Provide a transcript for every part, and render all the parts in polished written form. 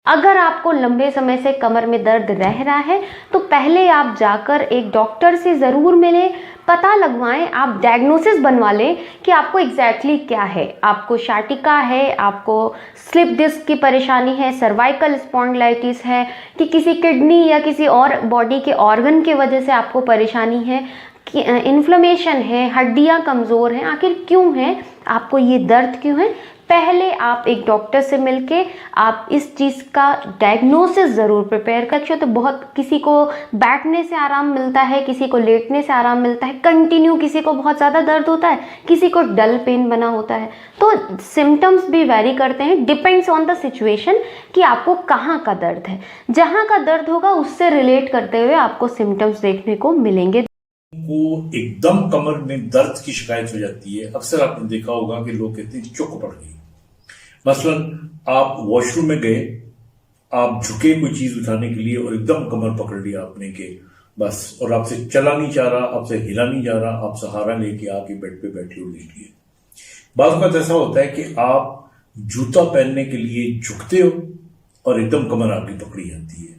اگر آپ کو لمبے سمے سے کمر میں درد رہ رہا ہے تو پہلے آپ جا کر ایک ڈاکٹر سے ضرور ملیں، پتہ لگوائیں، آپ ڈائگنوسس بنوا لیں کہ آپ کو ایگزیکٹلی کیا ہے. آپ کو شاٹکا ہے، آپ کو سلپ ڈسک کی پریشانی ہے، سروائکل اسپونڈلائٹس ہے، کہ کسی کڈنی یا کسی اور باڈی کے آرگن کی وجہ سے آپ کو پریشانی ہے، انفلیمیشن ہے، ہڈیاں کمزور ہیں، آخر کیوں ہیں آپ کو یہ درد کیوں ہے. پہلے آپ ایک ڈاکٹر سے مل کے آپ اس چیز کا ڈائگنوسس ضرور پریپیئر کر. تو بہت کسی کو بیٹھنے سے آرام ملتا ہے، کسی کو لیٹنے سے آرام ملتا ہے، کنٹینیو کسی کو بہت زیادہ درد ہوتا ہے، کسی کو ڈل پین بنا ہوتا ہے. تو سمٹمس بھی ویری کرتے ہیں، ڈپینڈس آن دا سچویشن کہ آپ کو کہاں کا درد ہے. جہاں کا درد ہوگا اس سے ریلیٹ کرتے ہوئے آپ کو سمٹمس دیکھنے کو ملیں گے. کو ایک دم کمر میں درد کی شکایت ہو جاتی ہے. اکثر آپ نے دیکھا ہوگا کہ لوگ کہتے ہیں چک پڑ گئی. مثلا آپ واش روم میں گئے، آپ جھکے کوئی چیز اٹھانے کے لیے اور ایک دم کمر پکڑ لیا آپ نے کہ بس، اور آپ سے چلا نہیں جا رہا، آپ سے ہلا نہیں جا رہا، آپ سہارا لے کے آ کے بیڈ پہ بیٹھے ہو لیٹیے. بعض اوقات ایسا ہوتا ہے کہ آپ جوتا پہننے کے لیے جھکتے ہو اور ایک دم کمر آپ کی پکڑی جاتی ہے.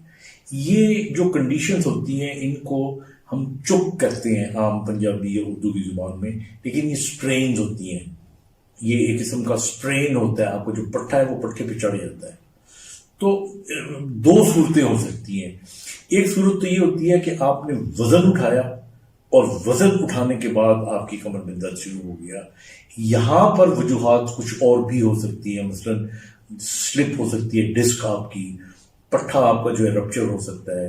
یہ جو کنڈیشنز ہوتی ہیں ان کو ہم چک کہتے ہیں عام پنجابی یا اردو کی زبان میں، لیکن یہ سٹرینز ہوتی ہیں. یہ ایک قسم کا سٹرین ہوتا ہے، آپ کو جو پٹھا ہے وہ پٹھے پہ چڑھ جاتا ہے. تو دو صورتیں ہو سکتی ہیں. ایک صورت تو یہ ہوتی ہے کہ آپ نے وزن اٹھایا اور وزن اٹھانے کے بعد آپ کی کمر میں درد شروع ہو گیا. یہاں پر وجوہات کچھ اور بھی ہو سکتی ہیں، مثلا سلپ ہو سکتی ہے ڈسک آپ کی، پٹھا آپ کا جو ہے رپچر ہو سکتا ہے،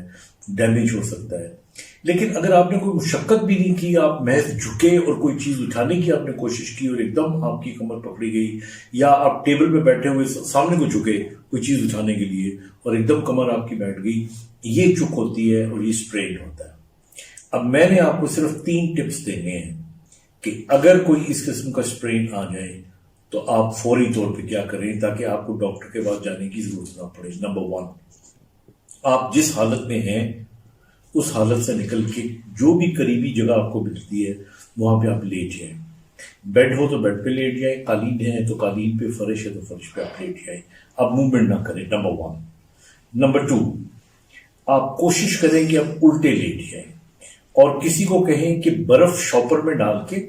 ڈیمیج ہو سکتا ہے. لیکن اگر آپ نے کوئی مشقت بھی نہیں کی، آپ محض جھکے اور کوئی چیز اٹھانے کی آپ نے کوشش کی اور ایک دم آپ کی کمر پکڑی گئی، یا آپ ٹیبل پہ بیٹھے ہوئے سامنے کو جھکے کوئی چیز اٹھانے کے لیے اور ایک دم کمر آپ کی بیٹھ گئی، یہ چک ہوتی ہے اور یہ سٹرین ہوتا ہے. اب میں نے آپ کو صرف 3 ٹپس دینے ہیں کہ اگر کوئی اس قسم کا سٹرین آ جائے تو آپ فوری طور پہ کیا کریں تاکہ آپ کو ڈاکٹر کے پاس جانے کی ضرورت نہ پڑے. نمبر 1، آپ جس حالت میں ہیں اس حالت سے نکل کے جو بھی قریبی جگہ آپ کو ملتی ہے وہاں پہ آپ لیٹ جائیں. بیڈ ہو تو بیڈ پہ لیٹ جائیں، قالین ہے تو قالین پہ، فرش ہے تو فرش پہ آپ لیٹ جائیں. آپ موومنٹ نہ کریں. نمبر 1. نمبر 2، آپ کوشش کریں کہ آپ الٹے لیٹ جائیں اور کسی کو کہیں کہ برف شاپر میں ڈال کے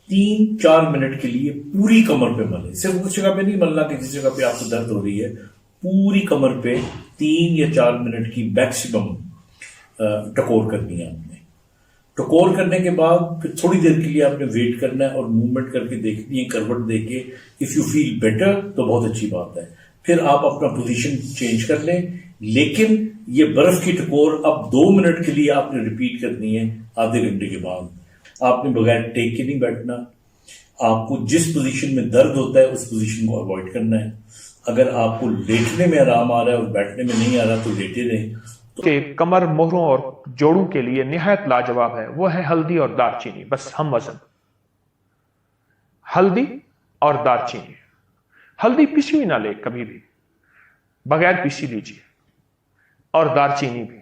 3-4 منٹ کے لیے پوری کمر پہ ملیں. صرف اس جگہ پہ نہیں ملنا کہ کسی جگہ پہ آپ کو درد ہو رہی ہے، پوری کمر پہ 3 یا 4 منٹ کی میکسیمم ٹکور کرنی ہے. آپ نے ٹکور کرنے کے بعد پھر تھوڑی دیر کے لیے آپ نے ویٹ کرنا ہے اور موومنٹ کر کے دیکھنی ہے، کروٹ دے کے. اف یو فیل بیٹر تو بہت اچھی بات ہے، پھر آپ اپنا پوزیشن چینج کر لیں. لیکن یہ برف کی ٹکور اب 2 منٹ کے لیے آپ نے ریپیٹ کرنی ہے آدھے گھنٹے کے بعد. آپ نے بغیر ٹیک کے نہیں بیٹھنا. آپ کو جس پوزیشن میں درد ہوتا ہے اس پوزیشن کو اوائڈ کرنا ہے. اگر آپ کو لیٹنے میں آرام آ رہا ہے اور بیٹھنے میں نہیں آ رہا تو لیٹے رہیں. کہ کمر، مہروں اور جوڑوں کے لیے نہایت لاجواب ہے، وہ ہے ہلدی اور دار چینی. بس ہم وزن ہلدی اور دار چینی. ہلدی پیسی ہوئی نہ لے کبھی بھی، بغیر پیسی لیجیے، اور دار چینی بھی.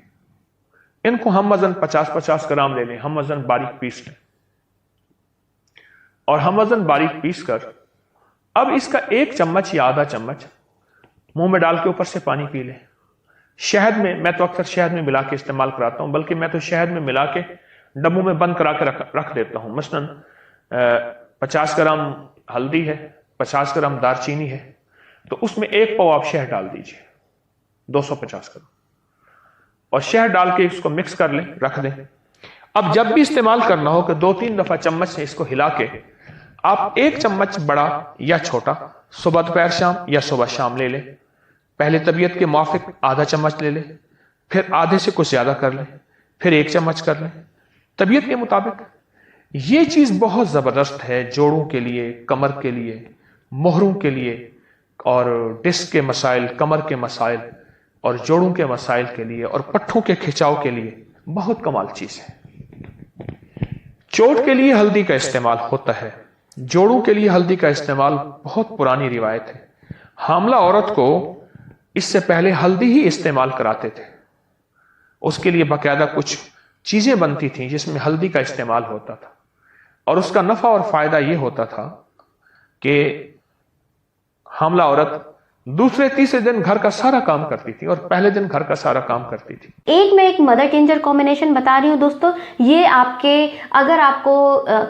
ان کو ہم وزن 50-50 گرام لے لیں، ہم وزن باریک پیس لیں، اور ہم وزن باریک پیس کر اب اس کا 1 چمچ یا آدھا چمچ منہ میں ڈال کے اوپر سے پانی پی لیں. شہد میں تو اکثر شہد میں ملا کے استعمال کراتا ہوں، بلکہ میں تو شہد میں ملا کے ڈبوں میں بند کرا کے رکھ دیتا ہوں. مثلاً 50 گرام ہلدی ہے، 50 گرام دار چینی ہے، تو اس میں 1 پاؤ آپ شہد ڈال دیجئے، 250 گرام، اور شہد ڈال کے اس کو مکس کر لیں، رکھ دیں. اب جب بھی استعمال کرنا ہو کہ 2-3 دفعہ چمچ سے اس کو ہلا کے آپ 1 چمچ بڑا یا چھوٹا صبح دوپہر شام یا صبح شام لے لیں. پہلے طبیعت کے موافق آدھا چمچ لے لیں، پھر آدھے سے کچھ زیادہ کر لیں، پھر 1 چمچ کر لیں، طبیعت کے مطابق. یہ چیز بہت زبردست ہے جوڑوں کے لیے، کمر کے لیے، مہروں کے لیے، اور ڈسک کے مسائل، کمر کے مسائل اور جوڑوں کے مسائل کے لیے، اور پٹھوں کے کھچاؤ کے لیے بہت کمال چیز ہے. چوٹ کے لیے ہلدی کا استعمال ہوتا ہے، جوڑوں کے لیے ہلدی کا استعمال بہت پرانی روایت ہے. حاملہ عورت کو اس سے پہلے ہلدی ہی استعمال کراتے تھے. اس کے لیے باقاعدہ کچھ چیزیں بنتی تھیں جس میں ہلدی کا استعمال ہوتا تھا، اور اس کا نفع اور فائدہ یہ ہوتا تھا کہ حاملہ عورت दूसरे तीसरे दिन घर का सारा काम करती थी और पहले दिन घर का सारा काम करती थी। मैं एक मदर टिंचर कॉम्बिनेशन बता रही हूँ दोस्तों। ये आपके अगर आपको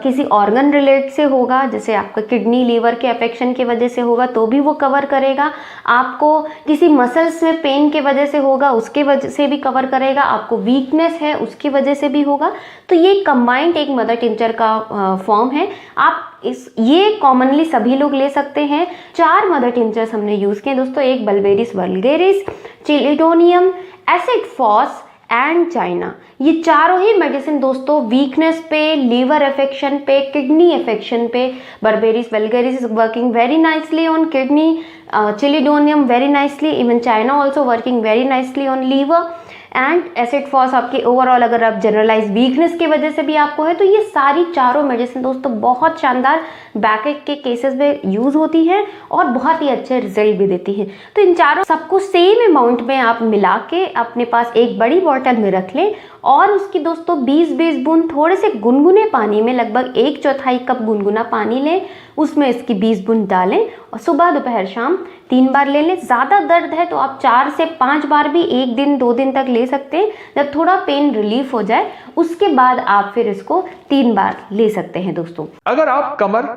किसी ऑर्गन रिलेट से होगा, जैसे आपका किडनी लीवर के अफेक्शन की वजह से होगा तो भी वो कवर करेगा। आपको किसी मसल्स में पेन के वजह से होगा, उसके वजह से भी कवर करेगा। आपको वीकनेस है उसकी वजह से भी होगा। तो ये कंबाइंड एक मदर टिंचर का फॉर्म है। आप ये कॉमनली सभी लोग ले सकते हैं। 4 मदर टिंचर्स हमने यूज किए दोस्तों। एक berberis vulgaris, chelidonium, acid phos and China. ये चारों ही मेडिसिन दोस्तों वीकनेस पे, लीवर अफेक्शन पे, किडनी अफेक्शन पे। Berberis vulgaris is working very nicely on kidney, chelidonium very nicely, even China also working very nicely on liver, and acid phos आपकी overall अगर आप जनरलाइज वीकनेस की वजह से भी आपको है तो ये सारी चारों मेडिसिन दोस्तों बहुत शानदार बैकएक के केसेस में यूज होती हैं और बहुत ही अच्छे रिजल्ट भी देती हैं। तो इन चारों सबको सेम अमाउंट में आप मिला के अपने पास एक बड़ी बॉटल में रख लें और उसकी दोस्तों 20-20 बूंद थोड़े से गुनगुने पानी में, लगभग 1/4 कप गुनगुना पानी लें, उसमें इसकी 20 बूंद डालें और सुबह दोपहर शाम 3 बार ले लें। ज़्यादा दर्द है तो आप 4 से 5 बार भी 1 दिन 2 दिन तक ले सकते हैं। जब थोड़ा पेन रिलीफ हो जाए उसके बाद आप फिर इसको 3 बार ले सकते हैं दोस्तों। अगर आप कमर,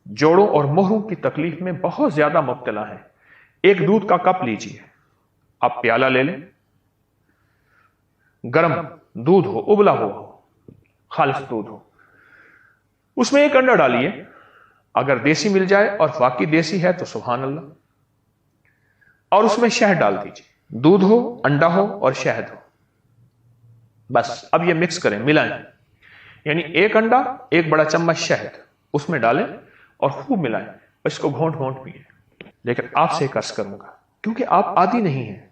जोड़ों और मोहरों की तकलीफ में बहुत ज्यादा मुब्तला हैं, एक दूध का कप लीजिए, आप प्याला ले लें, गरम दूध हो, उबला हो, खालिस दूध हो, उसमें एक अंडा डालिए। अगर देसी मिल जाए और वाकई देसी है तो सुभान अल्लाह, और उसमें शहद डाल दीजिए। दूध हो, अंडा हो और शहद हो, बस अब ये मिक्स करें, मिलाएं। यानी एक अंडा, एक बड़ा चम्मच शहद उसमें डालें और खूब मिलाएं। इसको घोंट घोंट पिए। लेकिन आपसे एक अर्ज करूंगा, क्योंकि आप आदी नहीं हैं,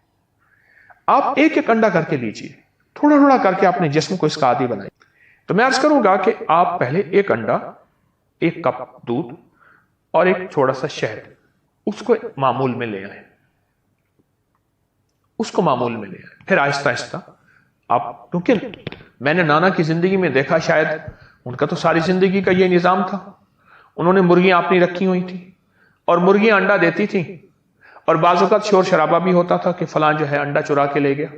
आप एक एक अंडा करके लीजिए, थोड़ा थोड़ा करके अपने जिस्म को इसका आदी बनाइए। तो मैं अर्ज करूंगा कि आप पहले एक अंडा, 1 कप दूध और एक थोड़ा सा शहद, उसको मामूल में ले आए, उसको मामूल में ले आए। फिर आहिस्ता आहिस्ता आप, क्योंकि मैंने नाना की जिंदगी में देखा, शायद उनका तो सारी जिंदगी का ये निजाम था, उन्होंने मुर्गियां अपनी रखी हुई थी और मुर्गियां अंडा देती थी और बाज़ औक़ात शोर शराबा भी होता था कि फलां जो है अंडा चुरा के ले गया।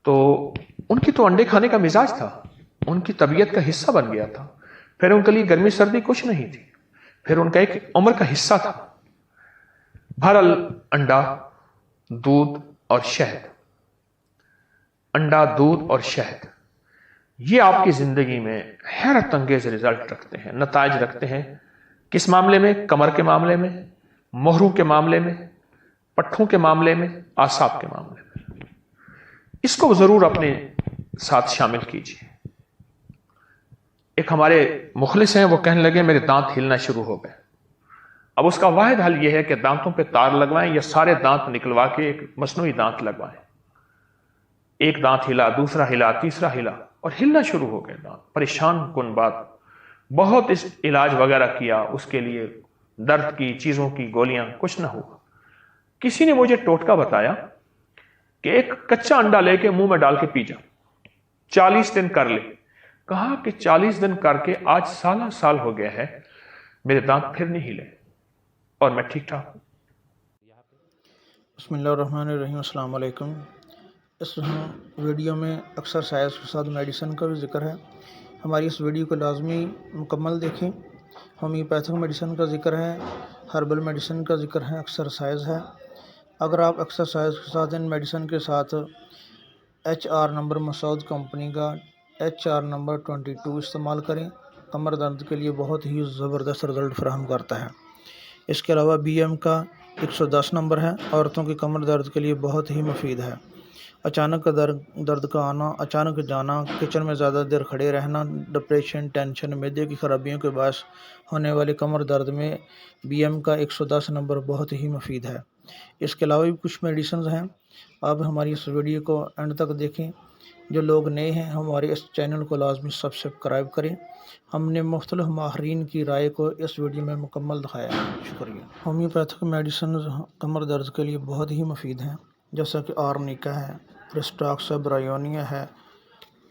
तो उनकी तो अंडे खाने का मिजाज था, उनकी तबीयत का हिस्सा बन गया था। फिर उनके लिए गर्मी सर्दी कुछ नहीं थी, फिर उनका एक उम्र का हिस्सा था। बहरहाल अंडा, दूध और शहद, अंडा, दूध और शहद, ये आपकी जिंदगी में हैरत अंगेज रिजल्ट रखते हैं, नताइज रखते हैं। किस मामले में? कमर के मामले में, मोहरों के मामले में, पट्ठों के मामले में, आसाब के मामले में। इसको जरूर अपने साथ शामिल कीजिए। एक हमारे मुखलिस हैं, वो कहने लगे मेरे दांत हिलना शुरू हो गए। अब उसका वाहिद हल यह है कि दांतों पे तार लगवाएं या सारे दांत निकलवा के एक मसनूई दांत लगवाएं। एक दांत हिला, दूसरा हिला, तीसरा हिला और हिलना शुरू हो गए दांत। परेशान कुन बात। बहुत इस इलाज वगैरह किया, उसके लिए दर्द की चीजों की गोलियां, कुछ ना हुआ। किसी ने मुझे टोटका बताया कि एक कच्चा अंडा लेके मुंह में डाल के पी जा, 40 दिन कर ले। कहा कि 40 दिन करके आज साल हो गया है, मेरे दांत फिर नहीं हिले और मैं ठीक ठाक हूं। बिस्मिल्लाहिर्रहमानिर्रहीम, अस्सलाम वालेकुम। इस वीडियो में एक्सरसाइज के साथ मेडिसिन का भी जिक्र है। हमारी इस वीडियो को लाजमी मुकम्मल देखें। होम्योपैथिक मेडिसिन का जिक्र है, हर्बल मेडिसिन का जिक्र है, एक्सरसाइज है। अगर आप एक्सरसाइज के साथ इन मेडिसिन के साथ HR नंबर मसूद कंपनी का HR नंबर 22 इस्तेमाल करें, कमर दर्द के लिए बहुत ही ज़बरदस्त रिज़ल्ट फराहम करता है। इसके अलावा BM का 110 नंबर है, औरतों की कमर दर्द के लिए बहुत ही मुफीद है। अचानक दर्द का आना, अचानक जाना, किचन में ज़्यादा देर खड़े रहना, डिप्रेशन, टेंशन, मैदे की खराबियों के बायस होने वाले कमर दर्द में BM का 110 नंबर बहुत ही मुफीद है। इसके अलावा भी कुछ मेडिसिन हैं। आप हमारी इस वीडियो को एंड तक देखें। जो लोग नए हैं हमारे इस चैनल को लाजमी सब्सक्राइब करें। हमने मुख्तलिफ माहरीन की राय को इस वीडियो में मुकम्मल दिखाया है। शुक्रिया। होम्योपैथिक मेडिसिन कमर दर्द के लिए बहुत ही मुफीद हैं, जैसा कि आर्निका है, प्रेस्टाक्स है, ब्रायोनिया है,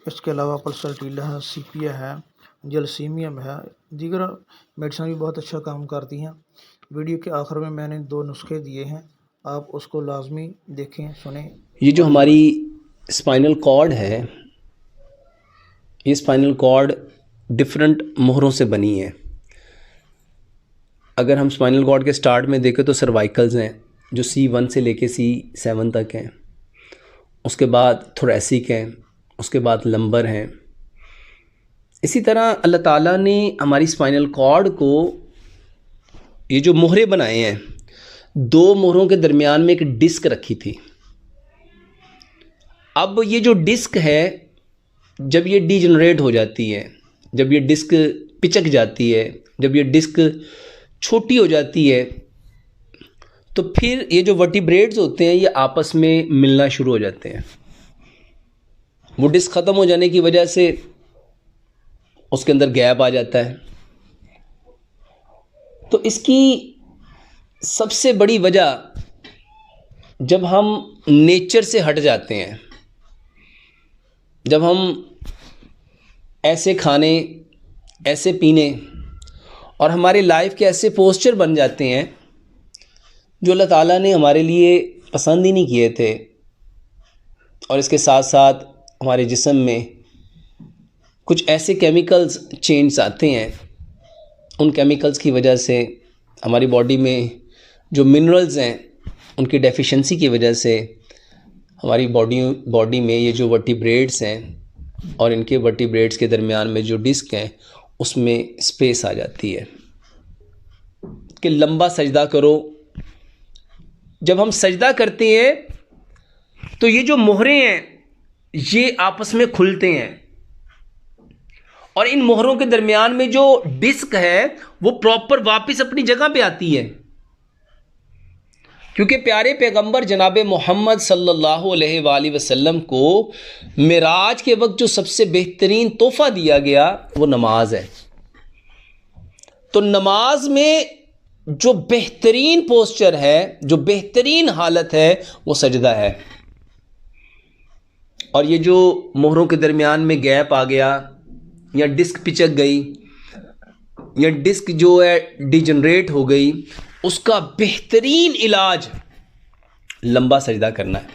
इसके अलावा पल्सटीला है, सीपिया है, जलसीमियम है, दीगर मेडिसिन भी बहुत अच्छा काम करती हैं। वीडियो के आखिर में मैंने 2 नुस्खे दिए हैं, आप उसको लाजमी देखें, सुनें। ये जो हमारी स्पाइनल कॉर्ड है, ये स्पाइनल कॉर्ड डिफरेंट मोहरों से बनी है। अगर हम स्पाइनल कॉर्ड के स्टार्ट में देखें तो सर्वाइकल्स हैं जो C1 से लेके C7 तक हैं, उसके बाद थोरेसिक हैं, उसके बाद लंबर हैं। इसी तरह अल्लाह ताला ने हमारी स्पाइनल कॉर्ड को ये जो मोहरे बनाए हैं, 2 मोहरों के दरमियान में एक डिस्क रखी थी। अब ये जो डिस्क है, जब ये डीजनरेट हो जाती है, जब ये डिस्क पिचक जाती है, जब ये डिस्क छोटी हो जाती है, तो फिर ये जो वर्टिब्रेट्स होते हैं ये आपस में मिलना शुरू हो जाते हैं। वो डिस्क ख़त्म हो जाने की वजह से उसके अंदर गैप आ जाता है। तो इसकी सबसे बड़ी वजह, जब हम नेचर से हट जाते हैं, जब हम ऐसे खाने, ऐसे पीने और हमारे लाइफ के ऐसे पोस्चर बन जाते हैं जो अल्लाह ताला ने हमारे लिए पसंद ही नहीं किए थे, और इसके साथ साथ हमारे जिस्म में कुछ ऐसे केमिकल्स चेंज आते हैं, उन केमिकल्स की वजह से हमारी बॉडी में जो मिनरल्स हैं उनकी डेफिशिएंसी की वजह से हमारी बॉडी में ये जो वर्टिब्रेट्स हैं और इनके वर्टिब्रेट्स के दरमियान में जो डिस्क हैं उसमें स्पेस आ जाती है कि लंबा सजदा करो। जब हम सजदा करते हैं तो ये जो मोहरे हैं ये आपस में खुलते हैं, और इन मोहरों के दरमियान में जो डिस्क है वो प्रॉपर वापस अपनी जगह पे आती है, क्योंकि प्यारे पैगंबर जनाब मोहम्मद सल्लल्लाहु अलैहि वसल्लम को मिराज के वक्त जो सबसे बेहतरीन तोहफा दिया गया वो नमाज है। तो नमाज में जो बेहतरीन पोस्चर है, जो बेहतरीन हालत है, वो सजदा है। और ये जो मोहरों के दरमियान में गैप आ गया या डिस्क पिचक गई या डिस्क जो है डिजनरेट हो गई, उसका बेहतरीन इलाज लंबा सजदा करना है।